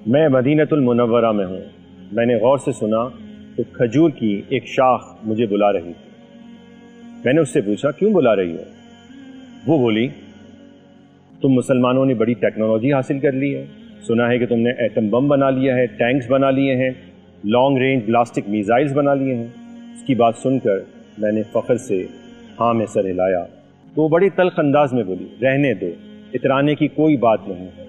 میں مدینۃ المنورہ میں ہوں. میں نے غور سے سنا تو کھجور کی ایک شاخ مجھے بلا رہی تھی. میں نے اس سے پوچھا کیوں بلا رہی ہو؟ وہ بولی تم مسلمانوں نے بڑی ٹیکنالوجی حاصل کر لی ہے، سنا ہے کہ تم نے ایٹم بم بنا لیا ہے، ٹینکس بنا لیے ہیں، لانگ رینج بلاسٹک میزائلز بنا لیے ہیں. اس کی بات سن کر میں نے فخر سے ہاں میں سر ہلایا تو وہ بڑی تلخ انداز میں بولی رہنے دو، اترانے کی کوئی بات نہیں ہے.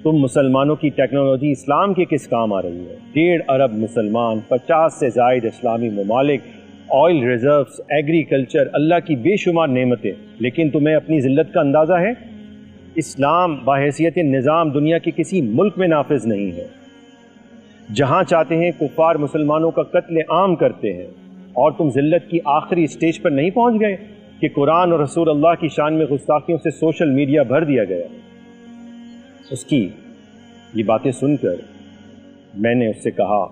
تم مسلمانوں کی ٹیکنالوجی اسلام کے کس کام آ رہی ہے؟ 1.5 ارب مسلمان، 50 سے زائد اسلامی ممالک، آئل ریزروز، ایگریکلچر، اللہ کی بے شمار نعمتیں، لیکن تمہیں اپنی ذلت کا اندازہ ہے؟ اسلام باحیثیت نظام دنیا کے کسی ملک میں نافذ نہیں ہے. جہاں چاہتے ہیں کفار مسلمانوں کا قتل عام کرتے ہیں، اور تم ذلت کی آخری اسٹیج پر نہیں پہنچ گئے کہ قرآن اور رسول اللہ کی شان میں گستاخیوں سے سوشل میڈیا بھر دیا گیا. اس کی یہ باتیں سن کر میں نے اس سے کہا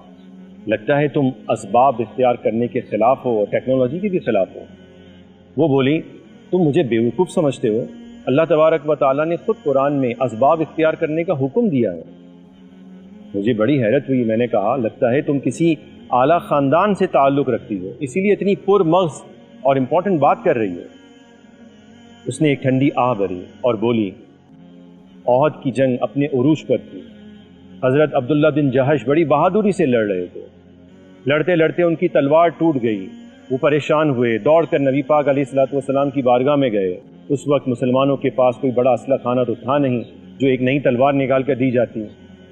لگتا ہے تم اسباب اختیار کرنے کے خلاف ہو اور ٹیکنالوجی کے بھی خلاف ہو. وہ بولی تم مجھے بیوقوف سمجھتے ہو؟ اللہ تبارک و تعالیٰ نے خود قرآن میں اسباب اختیار کرنے کا حکم دیا ہے. مجھے بڑی حیرت ہوئی. میں نے کہا لگتا ہے تم کسی اعلیٰ خاندان سے تعلق رکھتی ہو، اسی لیے اتنی پر مغز اور امپورٹنٹ بات کر رہی ہو. اس نے ایک ٹھنڈی آہ بھری اور بولی احد کی جنگ اپنے عروج پر تھی. حضرت عبداللہ بن جہش بڑی بہادری سے لڑ رہے تھے. لڑتے لڑتے ان کی تلوار ٹوٹ گئی. وہ پریشان ہوئے، دوڑ کر نبی پاک علیہ الصلوۃ والسلام کی بارگاہ میں گئے. اس وقت مسلمانوں کے پاس کوئی بڑا اسلحہ خانہ تو تھا نہیں جو ایک نئی تلوار نکال کر دی جاتی.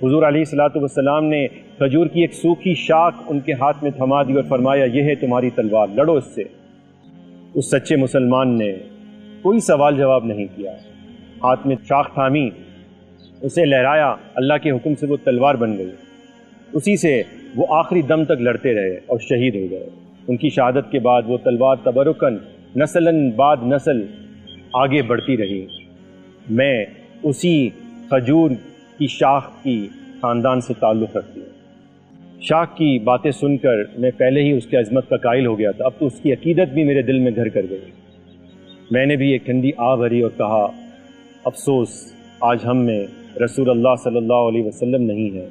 حضور علیہ الصلوۃ والسلام نے کھجور کی ایک سوکھی شاخ ان کے ہاتھ میں تھما دی اور فرمایا یہ ہے تمہاری تلوار، لڑو اس سے. اس سچے مسلمان نے کوئی سوال جواب نہیں کیا، ہاتھ میں شاخ تھامی، اسے لہرایا، اللہ کے حکم سے وہ تلوار بن گئی. اسی سے وہ آخری دم تک لڑتے رہے اور شہید ہو گئے. ان کی شہادت کے بعد وہ تلوار تبرکاً نسلاً بعد نسل آگے بڑھتی رہی. میں اسی کھجور کی شاخ کی خاندان سے تعلق رکھتی ہوں. شاخ کی باتیں سن کر میں پہلے ہی اس کی عظمت کا قائل ہو گیا تھا، اب تو اس کی عقیدت بھی میرے دل میں گھر کر گئی. میں نے بھی ایک ٹھنڈی آہ بھری اور کہا افسوس آج ہم میں رسول اللہ صلی اللہ علیہ وسلم نہیں ہے،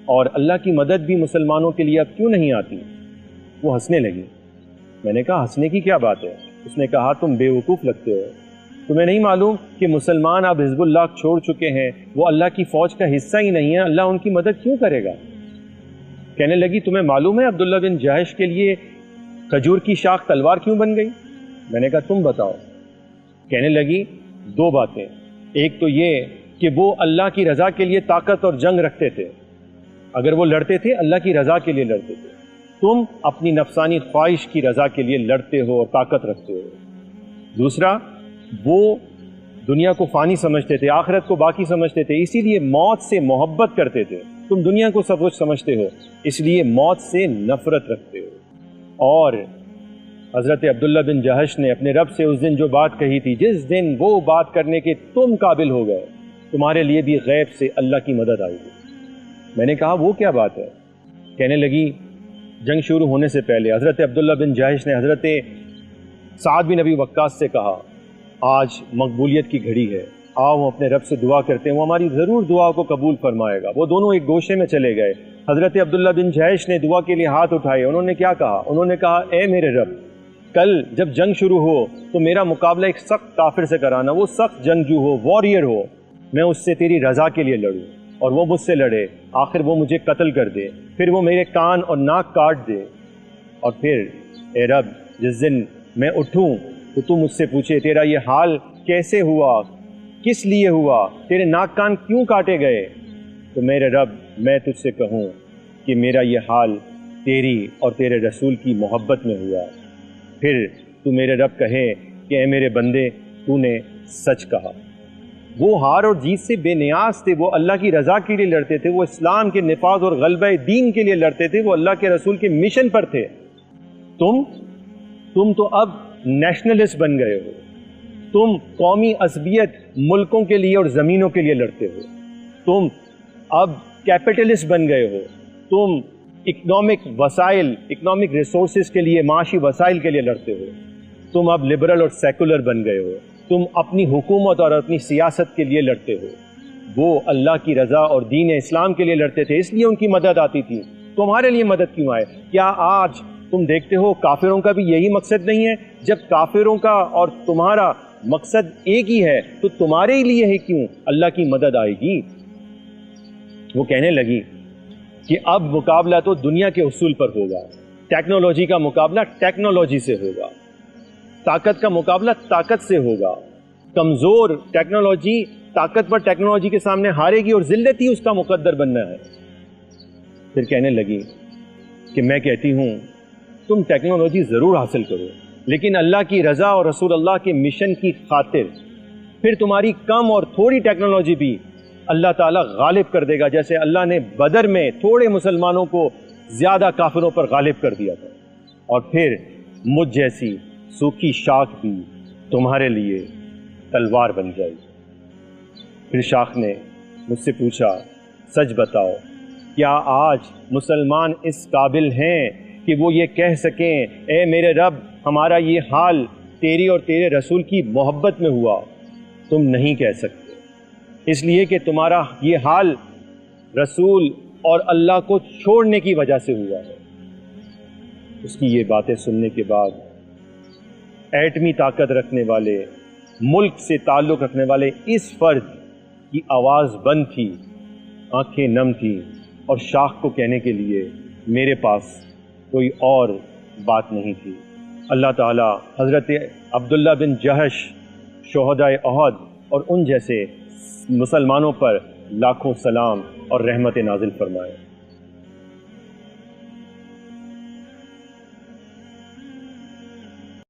اور اللہ کی مدد بھی مسلمانوں کے لیے اب کیوں نہیں آتی؟ وہ ہنسنے لگی. میں نے کہا ہنسنے کی کیا بات ہے؟ اس نے کہا تم بے وقوف لگتے ہو، تمہیں نہیں معلوم کہ مسلمان اب حزب اللہ چھوڑ چکے ہیں، وہ اللہ کی فوج کا حصہ ہی نہیں ہے، اللہ ان کی مدد کیوں کرے گا؟ کہنے لگی تمہیں معلوم ہے عبداللہ بن جہش کے لیے کھجور کی شاخ تلوار کیوں بن گئی؟ میں نے کہا تم بتاؤ. کہنے لگی 2 باتیں. ایک تو یہ کہ وہ اللہ کی رضا کے لیے طاقت اور جنگ رکھتے تھے، اگر وہ لڑتے تھے اللہ کی رضا کے لیے لڑتے تھے. تم اپنی نفسانی خواہش کی رضا کے لیے لڑتے ہو اور طاقت رکھتے ہو. دوسرا وہ دنیا کو فانی سمجھتے تھے، آخرت کو باقی سمجھتے تھے، اسی لیے موت سے محبت کرتے تھے. تم دنیا کو سب کچھ سمجھتے ہو، اس لیے موت سے نفرت رکھتے ہو. اور حضرت عبداللہ بن جہش نے اپنے رب سے اس دن جو بات کہی تھی، جس دن وہ بات کرنے کے تم قابل ہو گئے، تمہارے لیے بھی غیب سے اللہ کی مدد آئی گی. میں نے کہا وہ کیا بات ہے؟ کہنے لگی جنگ شروع ہونے سے پہلے حضرت عبداللہ بن جہش نے حضرت سعد بن ابی وقاص سے کہا آج مقبولیت کی گھڑی ہے، آؤ ہم اپنے رب سے دعا کرتے ہیں، وہ ہماری ضرور دعا کو قبول فرمائے گا. وہ دونوں ایک گوشے میں چلے گئے. حضرت عبداللہ بن جہش نے دعا کے لیے ہاتھ اٹھائے. انہوں نے کیا کہا؟ انہوں نے کہا اے میرے رب، کل جب جنگ شروع ہو تو میرا مقابلہ ایک سخت کافر سے کرانا، وہ سخت جنگجو ہو، واریر ہو، میں اس سے تیری رضا کے لیے لڑوں اور وہ مجھ سے لڑے، آخر وہ مجھے قتل کر دے، پھر وہ میرے کان اور ناک کاٹ دے، اور پھر اے رب جس دن میں اٹھوں تو تو مجھ سے پوچھے تیرا یہ حال کیسے ہوا، کس لیے ہوا، تیرے ناک کان کیوں کاٹے گئے، تو میرے رب میں تجھ سے کہوں کہ میرا یہ حال تیری اور تیرے رسول کی محبت میں ہوا. پھر تو میرے رب کہے کہ اے میرے بندے تو نے سچ کہا. وہ ہار اور جیت سے بے نیاز تھے، وہ اللہ کی رضا کے لیے لڑتے تھے، وہ اسلام کے نفاذ اور غلبہ دین کے لیے لڑتے تھے، وہ اللہ کے رسول کے مشن پر تھے. تم تو اب نیشنلسٹ بن گئے ہو، تم قومی عصبیت ملکوں کے لیے اور زمینوں کے لیے لڑتے ہو، تم اب کیپٹلسٹ بن گئے ہو، تم اکنامک وسائل، اکنامک ریسورسز کے لیے، معاشی وسائل کے لیے لڑتے ہو، تم اب لبرل اور سیکولر بن گئے ہو، تم اپنی حکومت اور اپنی سیاست کے لیے لڑتے ہو. وہ اللہ کی رضا اور دین اسلام کے لیے لڑتے تھے، اس لیے ان کی مدد آتی تھی، تمہارے لیے مدد کیوں آئے؟ کیا آج تم دیکھتے ہو کافروں کا بھی یہی مقصد نہیں ہے؟ جب کافروں کا اور تمہارا مقصد ایک ہی ہے تو تمہارے لیے ہی کیوں اللہ کی مدد آئے گی؟ وہ کہنے لگی کہ اب مقابلہ تو دنیا کے اصول پر ہوگا، ٹیکنالوجی کا مقابلہ ٹیکنالوجی سے ہوگا، طاقت کا مقابلہ طاقت سے ہوگا، کمزور ٹیکنالوجی طاقتور ٹیکنالوجی کے سامنے ہارے گی اور ذلت ہی اس کا مقدر بننا ہے۔ پھر کہنے لگی کہ میں کہتی ہوں تم ٹیکنالوجی ضرور حاصل کرو، لیکن اللہ کی رضا اور رسول اللہ کے مشن کی خاطر پھر تمہاری کم اور تھوڑی ٹیکنالوجی بھی اللہ تعالیٰ غالب کر دے گا، جیسے اللہ نے بدر میں تھوڑے مسلمانوں کو زیادہ کافروں پر غالب کر دیا تھا، اور پھر مجھ جیسی سوکھی شاخ بھی تمہارے لیے تلوار بن جائے گی۔ پھر شاخ نے مجھ سے پوچھا سچ بتاؤ کیا آج مسلمان اس قابل ہیں کہ وہ یہ کہہ سکیں اے میرے رب ہمارا یہ حال تیری اور تیرے رسول کی محبت میں ہوا؟ تم نہیں کہہ سکتے، اس لیے کہ تمہارا یہ حال رسول اور اللہ کو چھوڑنے کی وجہ سے ہوا ہے۔ اس کی یہ باتیں سننے کے بعد ایٹمی طاقت رکھنے والے، ملک سے تعلق رکھنے والے اس فرد کی آواز بند تھی، آنکھیں نم تھی، اور شاخ کو کہنے کے لیے میرے پاس کوئی اور بات نہیں تھی۔ اللہ تعالیٰ حضرت عبداللہ بن جہش، شہدائے احد اور ان جیسے مسلمانوں پر لاکھوں سلام اور رحمت نازل فرمائے۔